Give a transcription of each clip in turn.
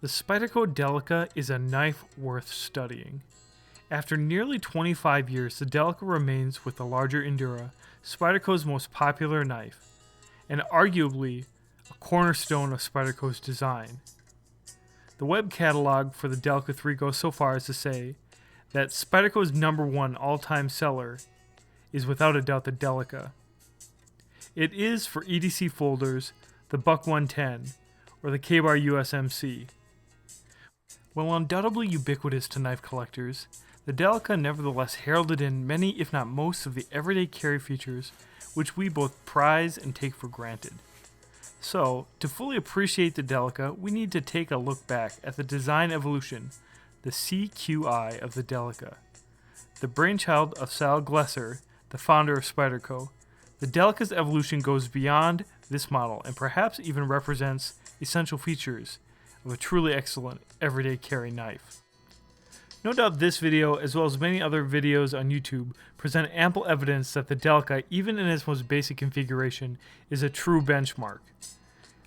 The Spyderco Delica is a knife worth studying. After nearly 25 years, the Delica remains, with the larger Endura, Spyderco's most popular knife, and arguably a cornerstone of Spyderco's design. The web catalog for the Delica 3 goes so far as to say that Spyderco's #1 all-time seller is without a doubt the Delica. It is, for EDC folders, the Buck 110 or the K-Bar USMC. While undoubtedly ubiquitous to knife collectors, the Delica nevertheless heralded in many, if not most, of the everyday carry features which we both prize and take for granted. So, to fully appreciate the Delica, we need to take a look back at the design evolution, the CQI of the Delica. The brainchild of Sal Glesser, the founder of Spyderco, the Delica's evolution goes beyond this model and perhaps even represents essential features of a truly excellent everyday carry knife. No doubt this video, as well as many other videos on YouTube, present ample evidence that the Delica, even in its most basic configuration, is a true benchmark.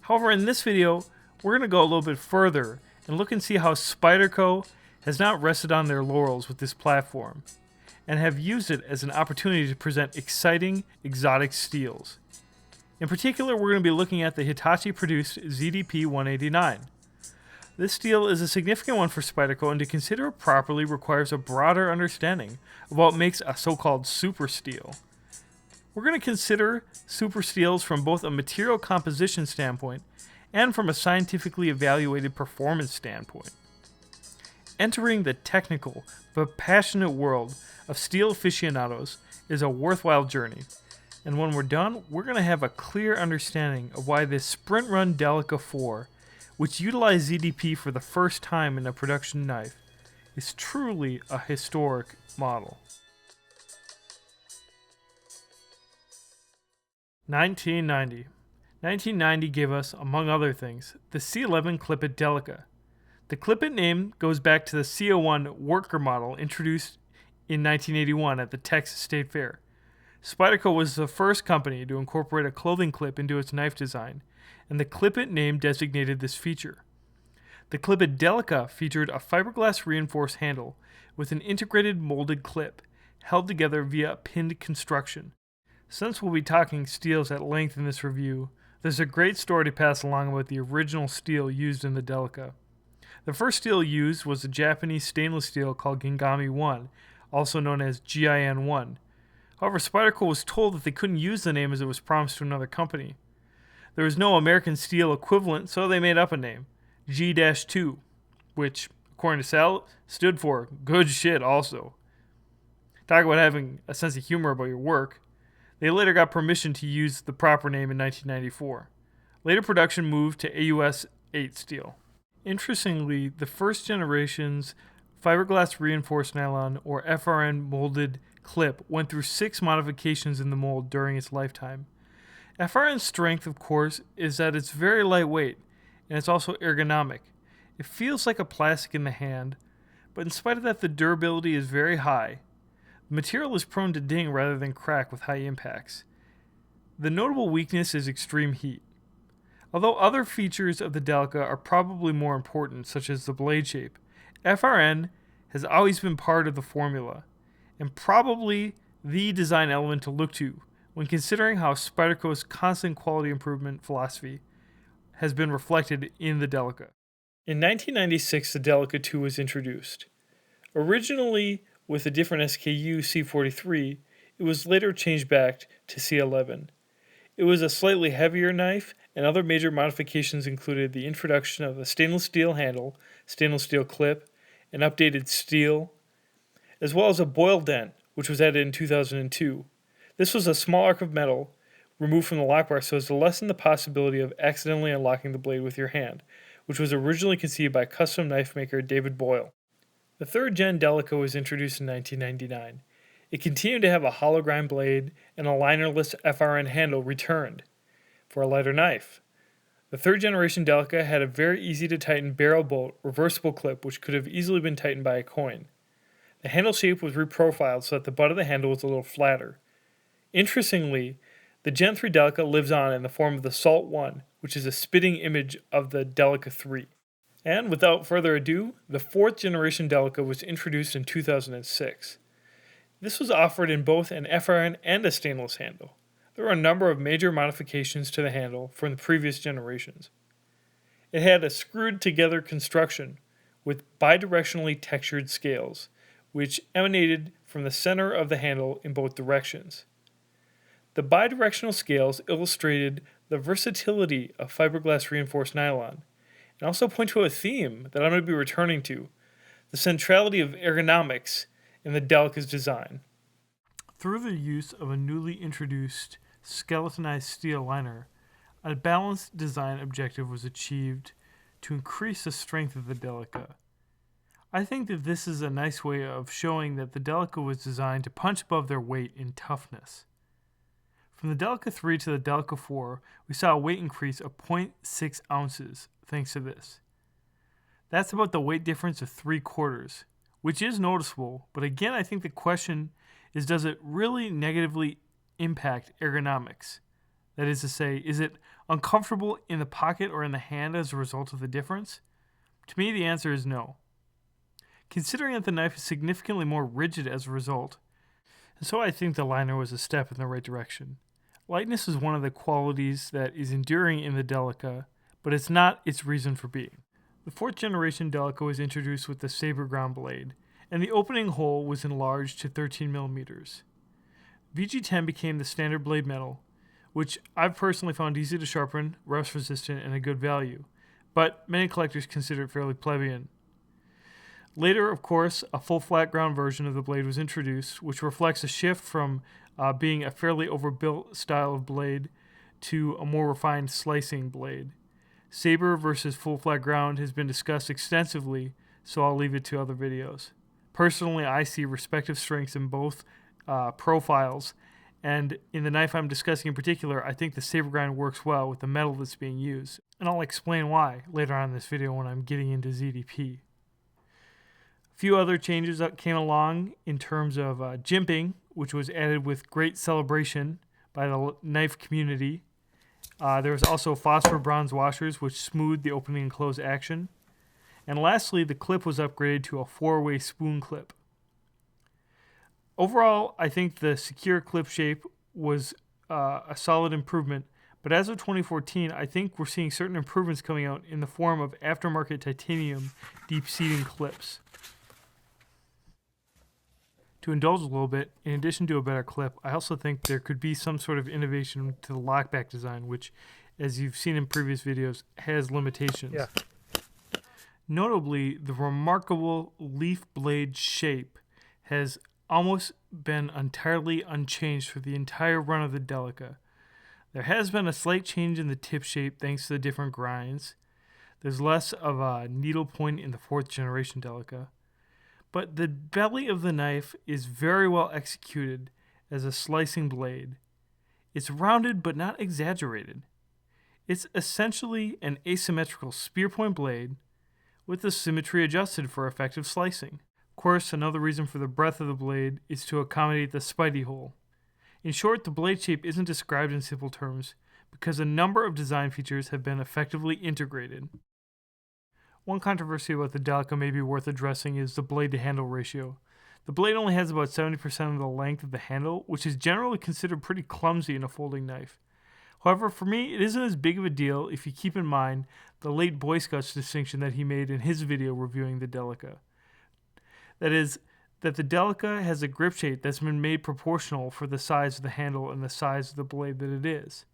However, in this video, we're going to go a little bit further and look and see how Spyderco has not rested on their laurels with this platform, and have used it as an opportunity to present exciting, exotic steels. In particular, we're going to be looking at the Hitachi-produced ZDP-189. This steel is a significant one for Spyderco, and to consider it properly requires a broader understanding of what makes a so-called super steel. We're going to consider super steels from both a material composition standpoint and from a scientifically evaluated performance standpoint. Entering the technical but passionate world of steel aficionados is a worthwhile journey, and when we're done, we're going to have a clear understanding of why this sprint run Delica 4, which utilized ZDP for the first time in a production knife, is truly a historic model. 1990. 1990 gave us, among other things, the C11 Clip-It Delica. The Clip-It name goes back to the C01 worker model introduced in 1981 at the Texas State Fair. Spyderco was the first company to incorporate a clothing clip into its knife design, and the Clip-It name designated this feature. The Clip-It Delica featured a fiberglass reinforced handle with an integrated molded clip held together via a pinned construction. Since we'll be talking steels at length in this review, there's a great story to pass along about the original steel used in the Delica. The first steel used was a Japanese stainless steel called Gingami 1, also known as GIN 1. However, Spyderco was told that they couldn't use the name as it was promised to another company. There was no American steel equivalent, so they made up a name, G-2, which, according to Sal, stood for good shit also. Talk about having a sense of humor about your work. They later got permission to use the proper name in 1994. Later production moved to AUS 8 steel. Interestingly, the first generation's fiberglass reinforced nylon, or FRN molded clip, went through 6 modifications in the mold during its lifetime. FRN's strength, of course, is that it's very lightweight, and it's also ergonomic. It feels like a plastic in the hand, but in spite of that, the durability is very high. The material is prone to ding rather than crack with high impacts. The notable weakness is extreme heat. Although other features of the Delica are probably more important, such as the blade shape, FRN has always been part of the formula, and probably the design element to look to when considering how Spyderco's constant quality improvement philosophy has been reflected in the Delica. In 1996, the Delica 2 was introduced. Originally with a different SKU, C43, it was later changed back to C11. It was a slightly heavier knife, and other major modifications included the introduction of a stainless steel handle, stainless steel clip, an updated steel, as well as a boil dent, which was added in 2002. This was a small arc of metal removed from the lock bar so as to lessen the possibility of accidentally unlocking the blade with your hand, which was originally conceived by custom knife maker David Boyle. The third gen Delica was introduced in 1999. It continued to have a hollow grind blade, and a linerless FRN handle returned for a lighter knife. The third generation Delica had a very easy to tighten barrel bolt reversible clip which could have easily been tightened by a coin. The handle shape was reprofiled so that the butt of the handle was a little flatter. Interestingly, the Gen 3 Delica lives on in the form of the Salt 1, which is a spitting image of the Delica 3. And without further ado, the 4th generation Delica was introduced in 2006. This was offered in both an FRN and a stainless handle. There were a number of major modifications to the handle from the previous generations. It had a screwed together construction with bidirectionally textured scales, which emanated from the center of the handle in both directions. The bidirectional scales illustrated the versatility of fiberglass reinforced nylon, and also point to a theme that I'm going to be returning to, the centrality of ergonomics in the Delica's design. Through the use of a newly introduced skeletonized steel liner, a balanced design objective was achieved to increase the strength of the Delica. I think that this is a nice way of showing that the Delica was designed to punch above their weight in toughness. From the Delica 3 to the Delica 4, we saw a weight increase of 0.6 ounces thanks to this. That's about the weight difference of 3/4, which is noticeable, but again I think the question is, does it really negatively impact ergonomics? That is to say, is it uncomfortable in the pocket or in the hand as a result of the difference? To me the answer is no. Considering that the knife is significantly more rigid as a result, and so I think the liner was a step in the right direction. Lightness is one of the qualities that is enduring in the Delica, but it's not its reason for being. The 4th generation Delica was introduced with the saber ground blade, and the opening hole was enlarged to 13 millimeters. VG10 became the standard blade metal, which I've personally found easy to sharpen, rust resistant, and a good value, but many collectors consider it fairly plebeian. Later, of course, a full flat ground version of the blade was introduced, which reflects a shift from being a fairly overbuilt style of blade to a more refined slicing blade. Saber versus full flat ground has been discussed extensively, so I'll leave it to other videos. Personally, I see respective strengths in both profiles, and in the knife I'm discussing in particular, I think the saber grind works well with the metal that's being used, and I'll explain why later on in this video when I'm getting into ZDP. A few other changes that came along in terms of jimping, which was added with great celebration by the knife community. There was also phosphor bronze washers, which smoothed the opening and close action. And lastly, the clip was upgraded to a 4-way spoon clip. Overall, I think the secure clip shape was a solid improvement, but as of 2014, I think we're seeing certain improvements coming out in the form of aftermarket titanium deep seating clips. To indulge a little bit, in addition to a better clip, I also think there could be some sort of innovation to the lockback design, which, as you've seen in previous videos, has limitations. Yeah. Notably, the remarkable leaf blade shape has almost been entirely unchanged for the entire run of the Delica. There has been a slight change in the tip shape thanks to the different grinds. There's less of a needle point in the 4th generation Delica. But the belly of the knife is very well executed as a slicing blade. It's rounded but not exaggerated. It's essentially an asymmetrical spear point blade with the symmetry adjusted for effective slicing. Of course, another reason for the breadth of the blade is to accommodate the Spidey hole. In short, the blade shape isn't described in simple terms because a number of design features have been effectively integrated. One controversy about the Delica may be worth addressing is the blade-to-handle ratio. The blade only has about 70% of the length of the handle, which is generally considered pretty clumsy in a folding knife. However, for me, it isn't as big of a deal if you keep in mind the late Boy Scouts distinction that he made in his video reviewing the Delica. That is, that the Delica has a grip shape that's been made proportional for the size of the handle and the size of the blade that it is.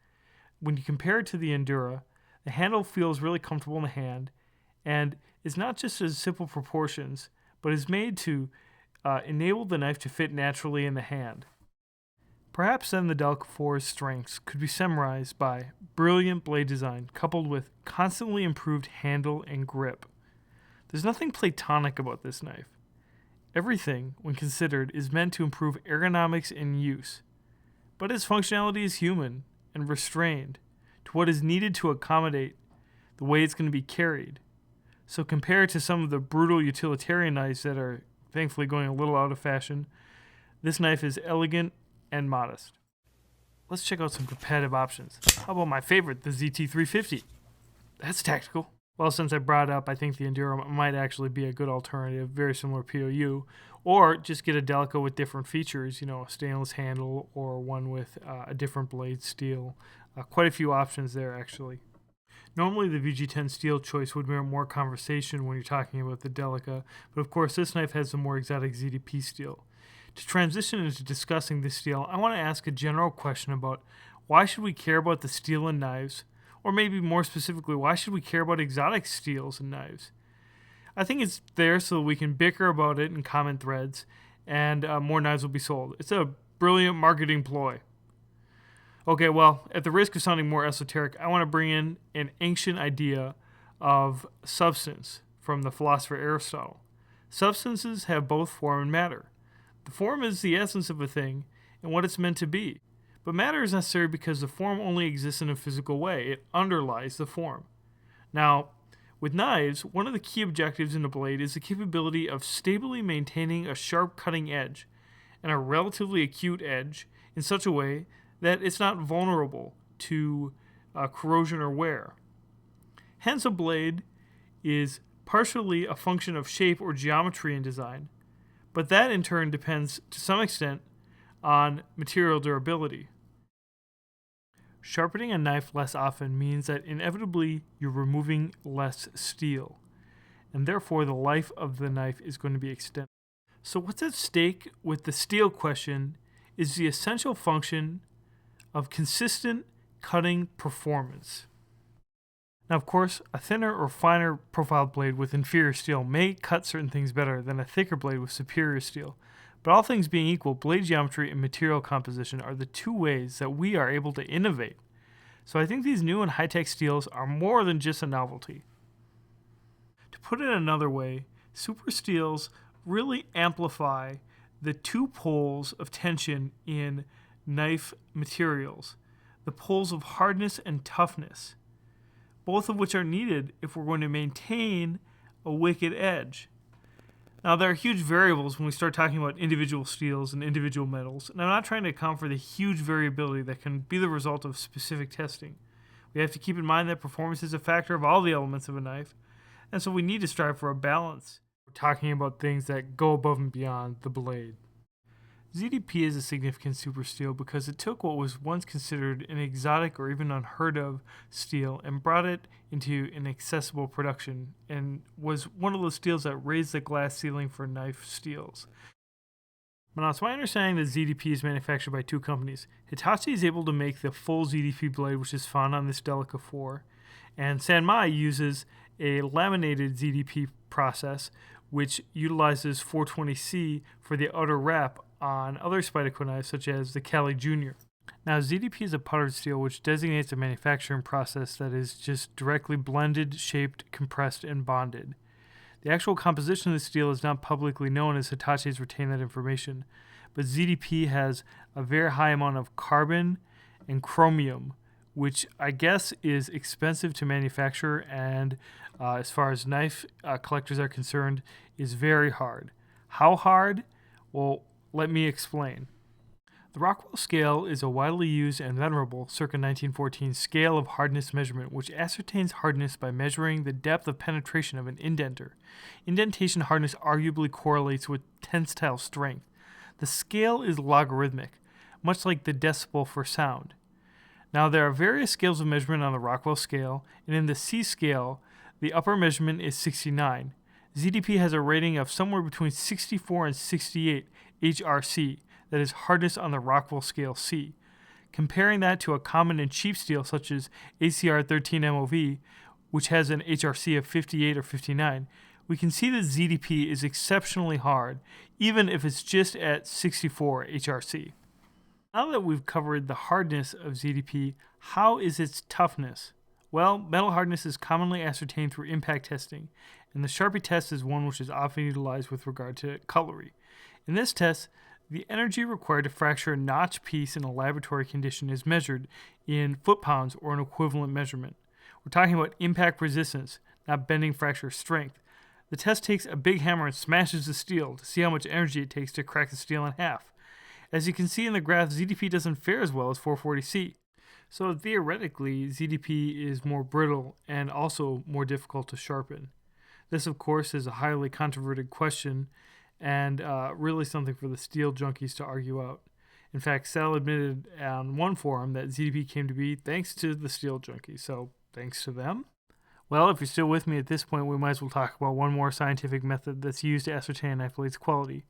When you compare it to the Endura, the handle feels really comfortable in the hand, and is not just as simple proportions, but is made to enable the knife to fit naturally in the hand. Perhaps then the Delica 4's strengths could be summarized by brilliant blade design coupled with constantly improved handle and grip. There's nothing platonic about this knife. Everything, when considered, is meant to improve ergonomics and use, but its functionality is human and restrained to what is needed to accommodate the way it's going to be carried. So compared to some of the brutal utilitarian knives that are thankfully going a little out of fashion, this knife is elegant and modest. Let's check out some competitive options. How about my favorite, the ZT-350? That's tactical. Well, since I brought up, I think the Endura might actually be a good alternative, very similar POU, or just get a Delica with different features, a stainless handle or one with a different blade steel. Quite a few options there, actually. Normally, the VG10 steel choice would merit more conversation when you're talking about the Delica, but of course, this knife has the more exotic ZDP steel. To transition into discussing this steel, I want to ask a general question about why should we care about the steel in knives, or maybe more specifically, why should we care about exotic steels and knives? I think it's there so that we can bicker about it in common threads, and more knives will be sold. It's a brilliant marketing ploy. Okay, well, at the risk of sounding more esoteric, I want to bring in an ancient idea of substance from the philosopher Aristotle. Substances have both form and matter. The form is the essence of a thing and what it's meant to be. But matter is necessary because the form only exists in a physical way. It underlies the form. Now, with knives, one of the key objectives in a blade is the capability of stably maintaining a sharp cutting edge and a relatively acute edge in such a way that it's not vulnerable to corrosion or wear. Hence, a blade is partially a function of shape or geometry in design, but that in turn depends to some extent on material durability. Sharpening a knife less often means that inevitably you're removing less steel, and therefore the life of the knife is going to be extended. So what's at stake with the steel question is the essential function of consistent cutting performance. Now, of course, a thinner or finer profiled blade with inferior steel may cut certain things better than a thicker blade with superior steel. But all things being equal, blade geometry and material composition are the two ways that we are able to innovate. So I think these new and high-tech steels are more than just a novelty. To put it another way, super steels really amplify the two poles of tension in knife materials, the poles of hardness and toughness, both of which are needed if we're going to maintain a wicked edge. Now, there are huge variables when we start talking about individual steels and individual metals, and I'm not trying to account for the huge variability that can be the result of specific testing. We have to keep in mind that performance is a factor of all the elements of a knife, and so we need to strive for a balance. We're talking about things that go above and beyond the blade. ZDP is a significant super steel because it took what was once considered an exotic or even unheard of steel and brought it into an accessible production and was one of those steels that raised the glass ceiling for knife steels. But now it's my understanding that ZDP is manufactured by two companies. Hitachi is able to make the full ZDP blade, which is found on this Delica4, and Sanmai uses a laminated ZDP process which utilizes 420C for the outer wrap on other Spyderco knives such as the Cali Jr. Now, ZDP is a powdered steel which designates a manufacturing process that is just directly blended, shaped, compressed, and bonded. The actual composition of the steel is not publicly known as Hitachi has retained that information, but ZDP has a very high amount of carbon and chromium, which I guess is expensive to manufacture and as far as knife collectors are concerned, is very hard. How hard? Well, let me explain. The Rockwell Scale is a widely used and venerable circa 1914 scale of hardness measurement which ascertains hardness by measuring the depth of penetration of an indenter. Indentation hardness arguably correlates with tensile strength. The scale is logarithmic, much like the decibel for sound. Now, there are various scales of measurement on the Rockwell Scale, and in the C scale, the upper measurement is 69. ZDP has a rating of somewhere between 64 and 68 HRC, that is hardness on the Rockwell Scale C. Comparing that to a common and cheap steel such as ACR 13 MOV, which has an HRC of 58 or 59, we can see that ZDP is exceptionally hard, even if it's just at 64 HRC. Now that we've covered the hardness of ZDP, how is its toughness? Well, metal hardness is commonly ascertained through impact testing, and the Sharpie test is one which is often utilized with regard to cutlery. In this test, the energy required to fracture a notch piece in a laboratory condition is measured in foot-pounds or an equivalent measurement. We're talking about impact resistance, not bending fracture strength. The test takes a big hammer and smashes the steel to see how much energy it takes to crack the steel in half. As you can see in the graph, ZDP doesn't fare as well as 440C. So theoretically, ZDP is more brittle and also more difficult to sharpen. This, of course, is a highly controverted question and really something for the steel junkies to argue out. In fact, Sal admitted on one forum that ZDP came to be thanks to the steel junkies, so thanks to them. Well, if you're still with me at this point, we might as well talk about one more scientific method that's used to ascertain a knife blade's quality.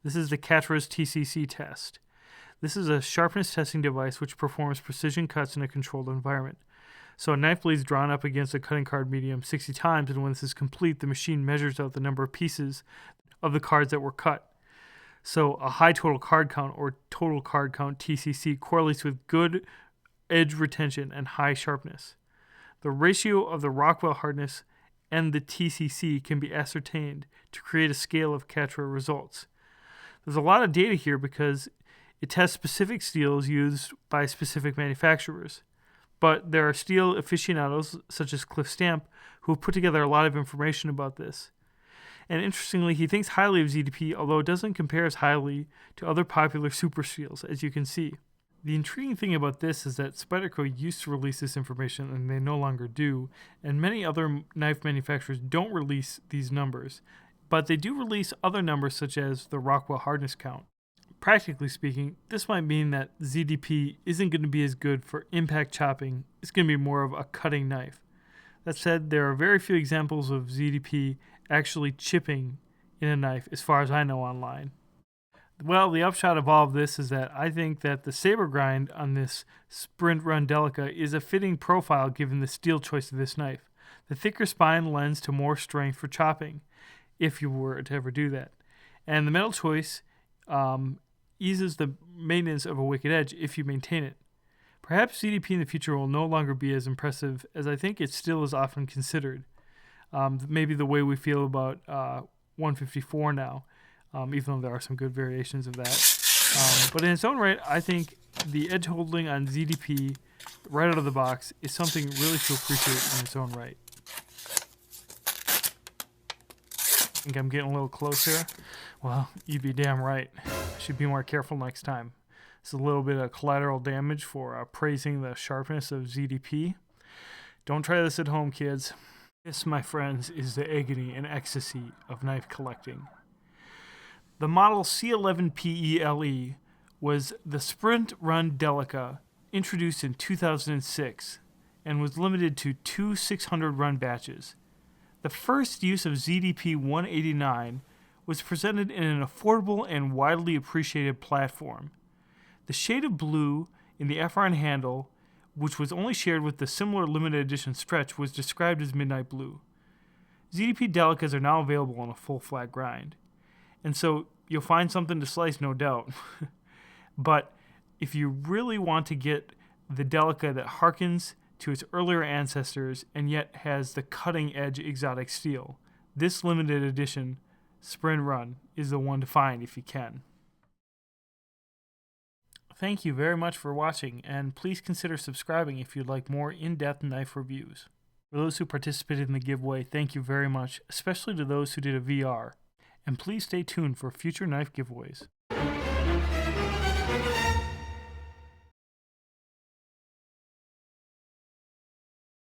This is the Catra's TCC test. This is a sharpness testing device which performs precision cuts in a controlled environment. So a knife blade is drawn up against a cutting card medium 60 times, and when this is complete, the machine measures out the number of pieces of the cards that were cut. So a high total card count, or total card count TCC, correlates with good edge retention and high sharpness. The ratio of the Rockwell hardness and the TCC can be ascertained to create a scale of Catra results. There's a lot of data here because it tests specific steels used by specific manufacturers. But there are steel aficionados, such as Cliff Stamp, who have put together a lot of information about this. And interestingly, he thinks highly of ZDP, although it doesn't compare as highly to other popular super steels, as you can see. The intriguing thing about this is that Spyderco used to release this information, and they no longer do, and many other knife manufacturers don't release these numbers, but they do release other numbers such as the Rockwell hardness count. Practically speaking, this might mean that ZDP isn't going to be as good for impact chopping. It's going to be more of a cutting knife. That said, there are very few examples of ZDP actually chipping in a knife, as far as I know online. Well, the upshot of all of this is that I think that the saber grind on this Sprint Run Delica is a fitting profile given the steel choice of this knife. The thicker spine lends to more strength for chopping, if you were to ever do that. And the metal choice eases the maintenance of a wicked edge if you maintain it. Perhaps ZDP in the future will no longer be as impressive as I think it still is often considered. Maybe the way we feel about 154 now, even though there are some good variations of that. But in its own right, I think the edge holding on ZDP right out of the box is something really to appreciate in its own right. Think I'm getting a little close here? Well, you'd be damn right. I should be more careful next time. It's a little bit of collateral damage for praising the sharpness of ZDP. Don't try this at home, kids. This, my friends, is the agony and ecstasy of knife collecting. The model C11PELE was the Sprint Run Delica, introduced in 2006, and was limited to 2 600 run batches. The first use of ZDP-189 was presented in an affordable and widely appreciated platform. The shade of blue in the Efron handle, which was only shared with the similar limited edition stretch, was described as midnight blue. ZDP Delicas are now available on a full flat grind. And so you'll find something to slice, no doubt. But if you really want to get the Delica that harkens to its earlier ancestors and yet has the cutting edge exotic steel, this limited edition Sprint Run is the one to find if you can. Thank you very much for watching, and please consider subscribing if you'd like more in-depth knife reviews. For those who participated in the giveaway, thank you very much, especially to those who did a VR. And please stay tuned for future knife giveaways.